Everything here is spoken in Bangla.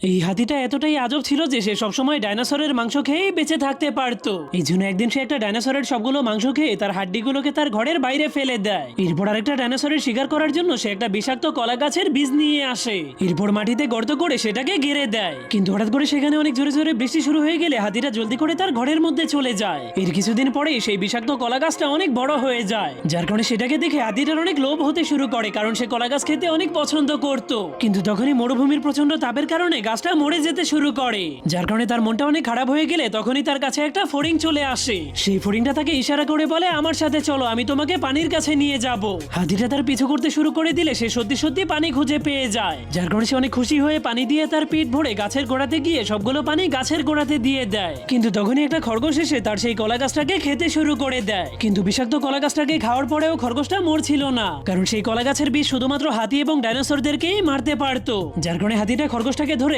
এই হাতিটা এতটাই আজব ছিল যে সে সবসময় ডাইনোসরের মাংস খেয়েই বেঁচে থাকতে পারতো। এই জন্য একদিন সে একটা ডাইনোসরের সবগুলো মাংস খেয়ে তার হাড্ডিগুলোকে তার ঘরের বাইরে ফেলে দেয়। এরপর আরেকটা ডাইনোসরের শিকার করার জন্য সে একটা বিষাক্ত কলা গাছের বীজ নিয়ে আসে। এরপর মাটিতে গর্ত করে সেটাকে ঘিরে দেয়। কিন্তু হঠাৎ করে সেখানে অনেক জোরে জোরে বৃষ্টি শুরু হয়ে গেলে হাতিটা জলদি করে তার ঘরের মধ্যে চলে যায়। এর কিছুদিন পরে সেই বিষাক্ত কলা গাছটা অনেক বড় হয়ে যায়, যার কারণে সেটাকে দেখে হাতিটার অনেক লোভ হতে শুরু করে, কারণ সে কলা গাছ খেতে অনেক পছন্দ করত। কিন্তু তখনই মরুভূমির প্রচন্ড তাপের কারণে গাছটা মরে যেতে শুরু করে, যার কারণে তার মনটা অনেক খারাপ হয়ে গেলে তখনই তার কাছে একটা ফড়িং চলে আসে। সেই ফড়িংটা তাকে ইশারা করে বলে, আমার সাথে চলো, আমি তোমাকে পানির কাছে নিয়ে যাব। হাতিটা তার পিছু করতে শুরু করে দিলে সে সত্যি সত্যি পানি খুঁজে পেয়ে যায়, যার কারণে সে অনেক খুশি হয়ে পানি দিয়ে তার পিঠ ভরে গাছের গোড়াতে গিয়ে সবগুলো পানি গাছের গোড়াতে দিয়ে দেয়। কিন্তু তখনই একটা খরগোশ এসে তার সেই কলা গাছটাকে খেতে শুরু করে দেয়। কিন্তু বিষাক্ত কলা গাছটাকে খাওয়ার পরেও খরগোশটা মরছিল না, কারণ সেই কলা গাছের বিষ শুধুমাত্র হাতি এবং ডাইনোসরদেরকেই মারতে পারতো। যার কারণে হাতিটা খরগোশটাকে ধরে